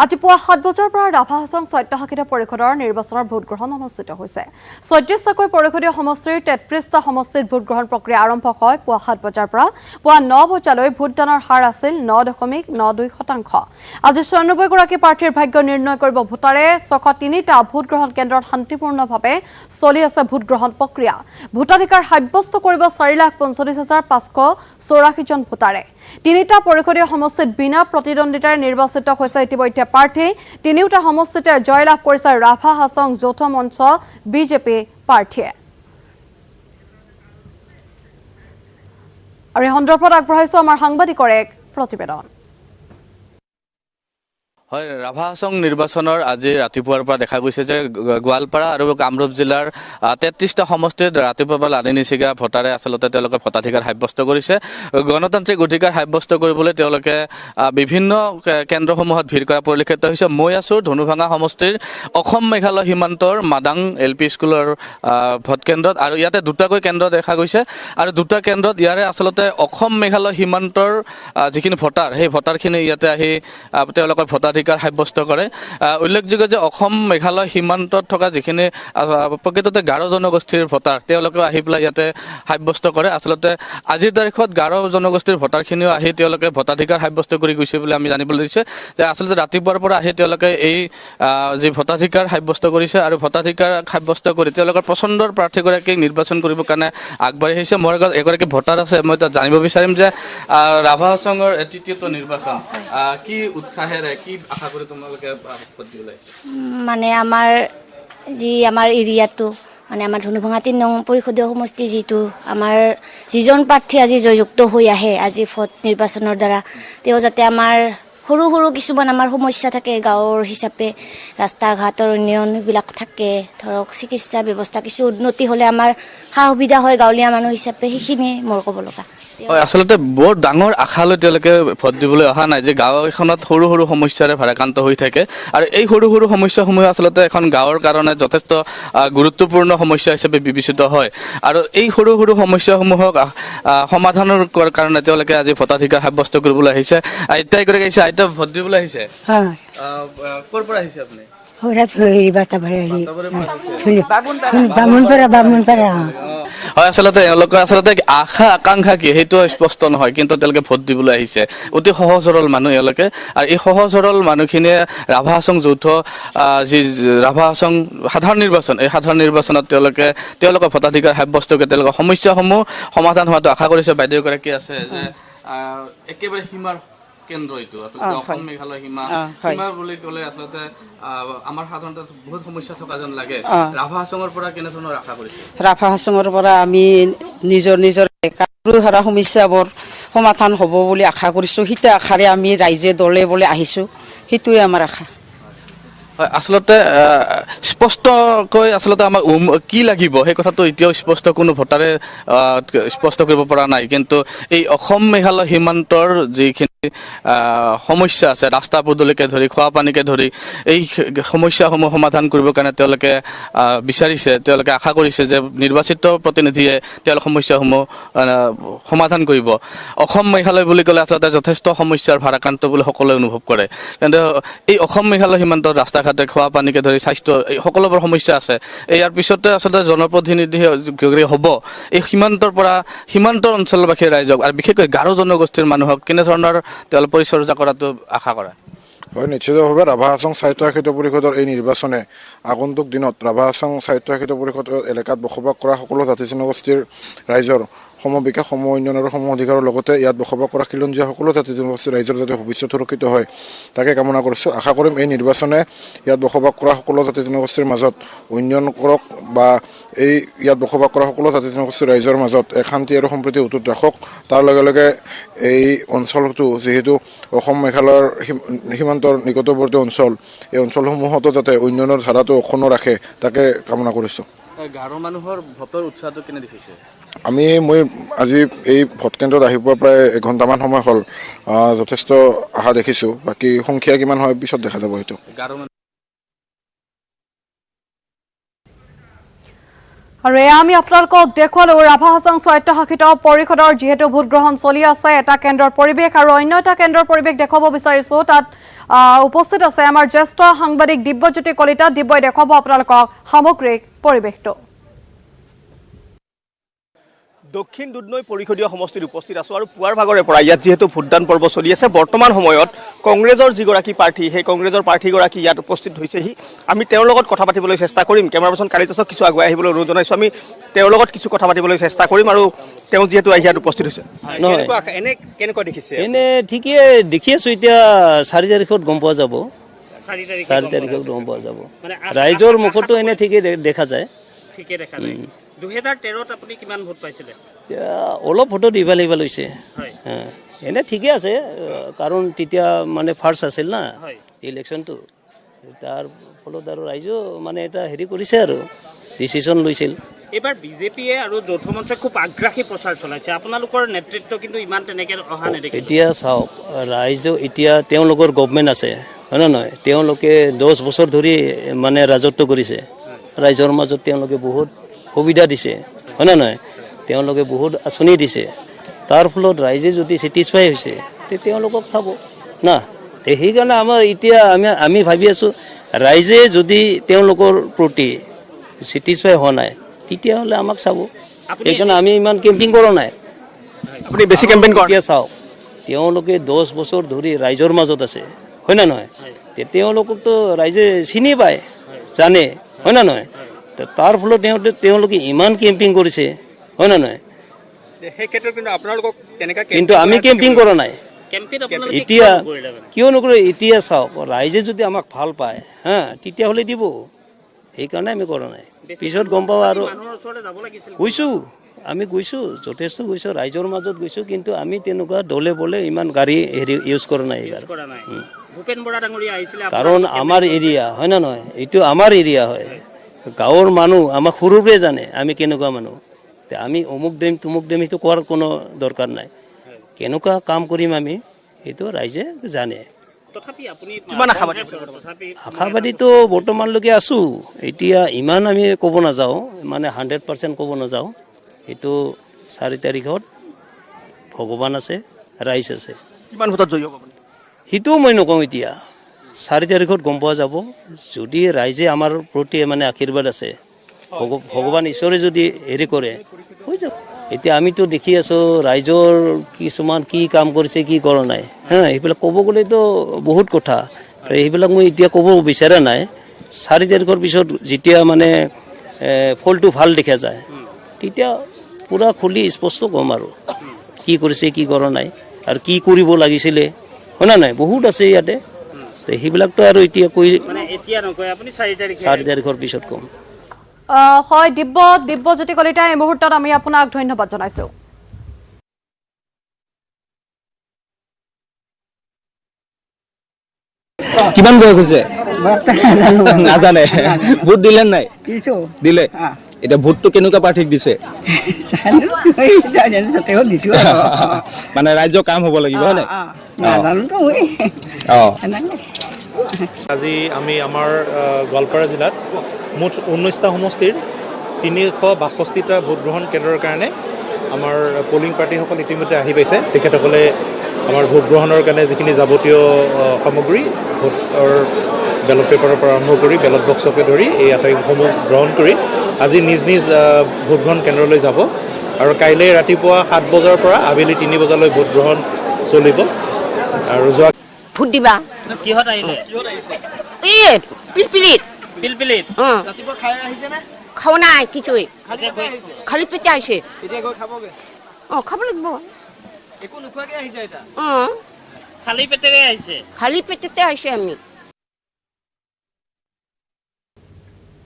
আজি পুৱা 7 বজাৰ পৰা ৰাভা হাছং স্বায়ত্তশাসিত পৰিষদৰ নিৰ্বাচনৰ ভোটগ্ৰহণ অনুষ্ঠিত হৈছে। ৩৬টাকৈ পৰিষদীয় সমষ্টিৰ ৩৩টা সমষ্টিত ভোটগ্ৰহণ প্ৰক্ৰিয়া আৰম্ভ হয় পুৱা 7 বজাৰ পৰা পুৱা 9 বজালৈ ভোটদানৰ হাৰ আছিল ৯.৯২%। আজি ৯৬ গৰাকী প্ৰাৰ্থীৰ ভাগ্য নিৰ্ণয় কৰিব ভোটাৰে। ৬০৩টা ভোটগ্ৰহণ কেন্দ্ৰত শান্তিপূৰ্ণভাৱে চলি আছে ভোটগ্ৰহণ প্ৰক্ৰিয়া। ভোটাধিকাৰ সাব্যস্ত কৰিব ৪,৪৫,৫৮৪ জন ভোটাৰে। তিনিটা পৰিষদীয় সমষ্টিত বিনা প্ৰতিদ্বন্দ্বিতাৰে নিৰ্বাচিত হৈছে ইতিমধ্যে প্ৰাৰ্থী। তিনিওটা সমষ্টিতে জয়লাভ কৰিছে ৰাভা হাছং যৌথ মঞ্চ বিজেপি প্ৰাৰ্থীয়ে। আৰু এই সন্দৰ্ভত আগবঢ়াইছো আমাৰ সাংবাদিকৰ এক প্ৰতিবেদন। হয়, ৰাভা হাছং নিৰ্বাচনৰ আজি ৰাতিপুৱাৰ পৰা দেখা গৈছে যে গোৱালপাৰা আৰু কামৰূপ জিলাৰ ৩৩টা সমষ্টিত ৰাতিপুৱাৰ পৰা লানি নিচিগা ভোটাৰে আচলতে তেওঁলোকে ভোটাধিকাৰ সাব্যস্ত কৰিছে। গণতান্ত্ৰিক অধিকাৰ সাব্যস্ত কৰিবলৈ তেওঁলোকে বিভিন্ন কেন্দ্ৰসমূহত ভিৰ কৰা পৰিলক্ষিত হৈছে। মই আছোঁ ধনুভাঙা সমষ্টিৰ অসম মেঘালয় সীমান্তৰ মাদাং LP স্কুলৰ ভোটকেন্দ্ৰত আৰু ইয়াতে দুটাকৈ কেন্দ্ৰ দেখা গৈছে আৰু দুটা কেন্দ্ৰত ইয়াৰে আচলতে অসম মেঘালয় সীমান্তৰ যিখিনি ভোটাৰ সেই ভোটাৰখিনি ইয়াতে আহি তেওঁলোকৰ ভোটাধিকাৰ সাব্যস্ত কৰে। উল্লেখযোগ্য যে অসম মেঘালয় সীমান্তত থকা যিখিনি প্ৰকৃততে গাৰো জনগোষ্ঠীৰ ভোটাৰ তেওঁলোকেও আহি পেলাই ইয়াতে সাব্যস্ত কৰে। আচলতে আজিৰ তাৰিখত গাৰো জনগোষ্ঠীৰ ভোটাৰখিনিও আহি তেওঁলোকে ভোটাধিকাৰ সাব্যস্ত কৰি গৈছে বুলি আমি জানিবলৈ দিছে যে আচলতে ৰাতিপুৱাৰ পৰা আহি তেওঁলোকে এই যি ভোটাধিকাৰ সাব্যস্ত কৰিছে আৰু ভোটাধিকাৰ সাব্যস্ত কৰি তেওঁলোকৰ পচন্দৰ প্ৰাৰ্থীগৰাকীক নিৰ্বাচন কৰিবৰ কাৰণে আগবাঢ়ি আহিছে। মোৰ আগত এগৰাকী ভোটাৰ আছে, মই তাত জানিব বিচাৰিম যে ৰাভা হাছঙৰ তৃতীয়টো নিৰ্বাচন কি উৎসাহেৰে কি আশা কৰি তোমালোকে ভোট দিবলৈ আহিছে? মানে আমাৰ এৰিয়াটো মানে আমাৰ ধনুভাঙা ৩ নং পৰিষদীয় সমষ্টি যিটো আমাৰ যিজন প্ৰাৰ্থী আজি জয়যুক্ত হৈ আহে আজি ভোট নিৰ্বাচনৰ দ্বাৰা তেওঁ যাতে আমাৰ সৰু সৰু কিছুমান আমাৰ সমস্যা থাকে গাঁৱৰ হিচাপে ৰাস্তা ঘাটৰ উন্নয়ন এইবিলাক থাকে, ধৰক চিকিৎসা ব্যৱস্থা কিছু উন্নতি হ'লে আমাৰ সা সুবিধা হয় গাঁৱলীয়া মানুহ হিচাপে, সেইখিনিয়ে মোৰ ক'ব লগা। হয়, আচলতে বৰ ডাঙৰ আশালৈ তেওঁলোকে ভোট দিবলৈ অহা নাই যে গাঁও এখনত সৰু সৰু সমস্যাৰে ভাৰাক্ৰান্ত হৈ থাকে আৰু এই সৰু সৰু সমস্যাসমূহে আচলতে এখন গাঁৱৰ কাৰণে যথেষ্ট গুৰুত্বপূৰ্ণ সমস্যা হিচাপে বিবেচিত হয় আৰু এই সৰু সৰু সমস্যাসমূহক সমাধানৰ কাৰণে তেওঁলোকে আজি ভোটাধিকাৰ সাব্যস্ত কৰিবলৈ আহিছে। আইতাই কৰি আহিছে, আইতা ভোট দিবলৈ আহিছে। ক'ৰ পৰা আহিছে আপুনি? হয়, আচলতে তেওঁলোকৰ আশা আকাংক্ষা কি সেইটো স্পষ্ট নহয়, কিন্তু তেওঁলোকে ভোট দিবলৈ আহিছে। অতি সহজ সৰল মানুহ এওঁলোকে আৰু এই সহজ সৰল মানুহখিনিয়ে ৰাভা হাছং যৌথ যি ৰাভা হাছং সাধাৰণ নিৰ্বাচন এই সাধাৰণ নিৰ্বাচনত তেওঁলোকৰ ভোটাধিকাৰ সাব্যস্ত কৰি তেওঁলোকৰ সমস্যাসমূহ সমাধান হোৱাটো আশা কৰিছে। বাইদেউগৰাকী আছে যে একেবাৰে সীমাৰ কেন্দ্ৰ এইটো আচলতে অসম মেঘালয় সীমা বুলি ক'লে আচলতে আমাৰ সাধাৰণতে বহুত সমস্যা থকা যেন লাগে। ৰাভা হাছঙৰ পৰা কেনেধৰণৰ আশা কৰিছে? ৰাভা হাছঙৰ পৰা আমি নিজৰ ধৰা সমস্যাবোৰ সমাধান হ'ব বুলি আশা কৰিছোঁ। সেইটো আশাৰে আমি ৰাইজে দলে বলে আহিছোঁ, সেইটোৱে আমাৰ আশা। হয়, আচলতে স্পষ্টকৈ আচলতে আমাক কি লাগিব সেই কথাটো এতিয়াও স্পষ্ট কোনো ভোটাৰে স্পষ্ট কৰিব পৰা নাই, কিন্তু এই অসম মেঘালয় সীমান্তৰ যিখিনি সমস্যা আছে ৰাস্তা পদূলিকে ধৰি খোৱা পানীকে ধৰি এই সমস্যাসমূহ সমাধান কৰিবৰ কাৰণে তেওঁলোকে বিচাৰিছে, তেওঁলোকে আশা কৰিছে যে নিৰ্বাচিত প্ৰতিনিধিয়ে তেওঁলোকৰ সমস্যাসমূহ সমাধান কৰিব। অসম মেঘালয় বুলি ক'লে আচলতে যথেষ্ট সমস্যাৰ ভাৰাক্ৰান্ত বুলি সকলোৱে অনুভৱ কৰে, কিন্তু এই অসম মেঘালয় সীমান্তৰ ৰাস্তা ঘাটে খোৱা পানীকে ধৰি স্বাস্থ্য এই সকলোবোৰ সমস্যা আছে। ইয়াৰ পিছতে আচলতে জনপ্ৰতিনিধি হ'ব এই সীমান্তৰ অঞ্চলবাসী ৰাইজক আৰু বিশেষকৈ গাৰো জনগোষ্ঠীৰ মানুহক কেনেধৰণৰ তেওঁলোক পৰিচৰ্যা কৰাটো আশা কৰে? হয়, নিশ্চিতভাৱে ৰাভা হাছং স্বায়ত্তশাসিত পৰিষদৰ এই নিৰ্বাচনে আগন্তুক দিনত ৰাভা হাছং স্বায়ত্তশাসিত পৰিষদৰ এলেকাত বসবাস কৰা সকলো জাতি জনগোষ্ঠীৰ ৰাইজৰ সমবিকাশ সম উন্নয়ন আৰু সম অধিকাৰৰ লগতে ইয়াত বসবাস কৰা খিলঞ্জীয়া সকলো জাতি জনগোষ্ঠীৰ ৰাইজৰ যাতে ভৱিষ্যত সুৰক্ষিত হয় তাকে কামনা কৰিছোঁ। আশা কৰিম এই নিৰ্বাচনে ইয়াত বসবাস কৰা সকলো জাতি জনগোষ্ঠীৰ মাজত উন্নয়ন কৰক বা ইয়াত বসবাস কৰা সকলো জাতি জনগোষ্ঠীৰ ৰাইজৰ মাজত এক শান্তি আৰু সম্প্ৰীতি অটুট ৰাখক। তাৰ লগে লগে এই অঞ্চলটো যিহেতু অসম মেঘালয়ৰ সীমান্তৰ নিকটৱৰ্তী অঞ্চল, এই অঞ্চলসমূহতো যাতে উন্নয়নৰ ধাৰাটো অক্ষুণ্ণ ৰাখে তাকে কামনা কৰিছোঁ। গাৰো মানুহৰ ভোটৰ উৎসাহটো কেনে দেখিছে? মই আজি এই ভোট কেন্দ্ৰত আহি পোৱা প্ৰায় এঘণ্টামান সময় হ'ল, যথেষ্ট আশা দেখিছোঁ। বাকী সংখ্যা কিমান হয় পিছত দেখা যাব। হয়তো আৰু এয়া আমি আপোনালোকক দেখুৱালো ৰাভা হাছং স্বায়ত্তশাসিত পৰিষদৰ যিহেতু ভোটগ্ৰহণ চলি আছে এটা কেন্দ্ৰৰ পৰিৱেশ আৰু অন্য এটা কেন্দ্ৰৰ পৰিৱেশ দেখুৱাব বিচাৰিছো তাত উপস্থিত আছে আমাৰ জ্যেষ্ঠ সাংবাদিক দিব্যজ্যোতি কলিতা দিব্যই দেখুৱাব আপোনালোকক সামগ্ৰিক পৰিৱেশটো দক্ষিণ দুধনৈ পৰিষদীয় সমষ্টিত উপস্থিত আছো আৰু পুৱাৰ ভাগৰে পৰা ইয়াত যেহেতু ভোটদান পৰ্ব চলি আছে বৰ্তমান সময়ত কংগ্ৰেছৰ যিগৰাকী প্ৰাৰ্থী সেই কংগ্ৰেছৰ প্ৰাৰ্থীগৰাকী ইয়াত উপস্থিত হৈছেহি আমি তেওঁৰ লগত কথা পাতিবলৈ চেষ্টা কৰিম কেমেৰা পাৰ্চন কালিদাসক কিছু আগুৱাই আহিবলৈ অনুৰোধ জনাইছোঁ আমি তেওঁৰ লগত কিছু কথা পাতিবলৈ চেষ্টা কৰিম আৰু তেওঁ যিহেতু ইয়াত উপস্থিত হৈছে নহয় এনে কেনেকুৱা দেখিছে এনে ঠিকে দেখি আছো এতিয়া 4 তাৰিখত গম পোৱা যাব 4 তাৰিখত গম পোৱা যাব ৰাইজৰ মুখতো এনে ঠিকে দেখা যায় ঠিকে দেখা যায় 2013ত আপুনি কিমান ভোট পাইছিলে অলপ ভোটত ইফাল সিফাল হৈছে হয় এনে ঠিকে আছে কাৰণ তেতিয়া মানে ফাৰ্ষ্ট আছিল না হয় ইলেকশ্যনটো তাৰ ফলত আৰু ৰাইজো মানে এটা হেৰি কৰিছে আৰু ডিচিশ্যন লৈছিল এবাৰ বিজেপিয়ে আৰু যৌথ মঞ্চে খুব আগ্ৰাসী প্ৰচাৰ চলাইছে আপোনালোকৰ নেতৃত্ব কিন্তু ইমান তেনেকৈ অহা নেদেখে এতিয়া চাওক ৰাইজ এতিয়া তেওঁলোকৰ গভৰ্ণমেণ্ট আছে হয় নে নহয় তেওঁলোকে 10 বছৰ ধৰি মানে ৰাজত্ব কৰিছে ৰাইজৰ মাজত তেওঁলোকে বহুত সুবিধা দিছে হয় নে নহয় তেওঁলোকে বহুত আঁচনি দিছে তাৰ ফলত ৰাইজে যদি ছেটিছফাই হৈছে তে তেওঁলোকক চাব না তে সেইকাৰণে আমাৰ এতিয়া আমি ভাবি আছোঁ ৰাইজে যদি তেওঁলোকৰ প্ৰতি ছেটিছফাই হোৱা নাই তেতিয়াহ'লে আমাক চাব সেইকাৰণে আমি ইমান কেম্পিং কৰা নাই আপুনি বেছি কেম্পেইন কৰে এতিয়া চাওক তেওঁলোকে 10 বছৰ ধৰি ৰাইজৰ মাজত আছে হয় না নহয় তেওঁলোককতো ৰাইজে চিনি পায় জানে হয় না নহয় তাৰ ফলত তেওঁলোকে ইমান কেম্পিং কৰিছে হয় না নহয় সেই ক্ষেত্ৰত কিন্তু আপোনালোকক তেনেকা কিন্তু আমি কেম্পিং কৰা নাই কেম্পেইন আপোনালোকে এতিয়া কিয় নকৰিলে মানে? কিয় নকৰে এতিয়া চাওক ৰাইজে যদি আমাক ভাল পায় হা তেতিয়াহ'লে দিব সেইকাৰণে আমি কৰা নাই পিছত গম পাওঁ আৰু মানুহৰ ওচৰলৈ যাব লাগিছিল গৈছোঁ আমি গৈছোঁ যথেষ্ট গৈছোঁ ৰাইজৰ মাজত গৈছোঁ কিন্তু আমি তেনেকুৱা দলে বলে ইমান গাড়ী হেৰি ইউজ কৰা নাই এইবাৰ কৰা নাই ভূপেন বৰা ডাঙৰীয়া আহিছিলে কাৰণ আমাৰ এৰিয়া হয় না নহয় এইটো আমাৰ এৰিয়া হয় গাঁৱৰ মানুহ আমাক সৰুৰে জানে আমি কেনেকুৱা মানুহ আমি অমুক দিম তুমুক দিম সেইটো কোৱাৰ কোনো দৰকাৰ নাই কেনেকুৱা কাম কৰিম আমি সেইটো ৰাইজে জানে তথাপি আপুনি কিমান আশাবাদী তথাপি আশাবাদীতো বৰ্তমানলৈকে আছোঁ এতিয়া ইমান আমি ক'ব নাযাওঁ মানে 100% ক'ব নাযাওঁ এইটো 4 তাৰিখত ভগৱান আছে ৰাইজ আছে কিমান ভোটত জয়ী হ'ব আপুনি সেইটোও মই নকওঁ এতিয়া 4 তাৰিখত গম পোৱা যাব যদি ৰাইজে আমাৰ প্ৰতি মানে আশীৰ্বাদ আছে ভগৱান ঈশ্বৰে যদি হেৰি কৰে হৈ যাব এতিয়া আমিতো দেখি আছোঁ ৰাইজৰ কিছুমান কি কাম কৰিছে কি কৰা নাই হা সেইবিলাক ক'ব গ'লেতো বহুত কথা সেইবিলাক মই এতিয়া ক'ব বিচৰা নাই 4 তাৰিখৰ পিছত যেতিয়া মানে ফলটো ভাল দেখা যায় তেতিয়া পুৰা খুলি স্পষ্ট ক'ম আৰু কি কৰিছে কি কৰা নাই আৰু কি কৰিব লাগিছিলে হয় না নাই বহুত আছে ইয়াতে সেইবিলাকতো আৰু এতিয়া কৈ মানে এতিয়া নকয় আপুনি 4 তাৰিখে 4 তাৰিখৰ পিছত ক'ম হয় দিব্যজ্যোতি কলিতা এই মুহূৰ্তত আমি আপোনাক ধন্যবাদ জনাইছো কিমান বয়স হৈছে নাজানে ভোট দিলে নাই দিলে এতিয়া ভোটটো কেনেকুৱা প্ৰাৰ্থীক দিছে মানে ৰাজ্যৰ কাম হ'ব লাগিব হয় নাই আজি আমি আমাৰ গোৱালপাৰা জিলাত মুঠ 19টা সমষ্টিৰ 362টা ভোটগ্ৰহণ কেন্দ্ৰৰ কাৰণে আমাৰ পলিং পাৰ্টিসকল ইতিমধ্যে আহি পাইছে তেখেতসকলে আমাৰ ভোটগ্ৰহণৰ কাৰণে যিখিনি যাৱতীয় সামগ্ৰী ভোটৰ বেলট পেপাৰৰ পৰা আৰম্ভ কৰি বেলট বক্সকে ধৰি এই আটাইসমূহ গ্ৰহণ কৰি আজি নিজ নিজ ভোটগ্ৰহণ কেন্দ্ৰলৈ যাব আৰু কাইলৈ ৰাতিপুৱা 7 বজাৰ পৰা আবেলি 3 বজালৈ ভোটগ্ৰহণ চলিব আৰু যোৱা ভোট দিবা কিহত আহিলে এই পিলপিলিত পিলপিলিত ৰাতিপুৱা খাই আহিছে নে খাওঁ নাই কিছুই খালি পেটে আহিছে এতিয়া গৈ খাবগে অঁ খাব লাগিব একো নোখোৱাকে আহিছে এটা অঁ খালী পেটেৰে আহিছে খালি পেটতে আহিছে আমি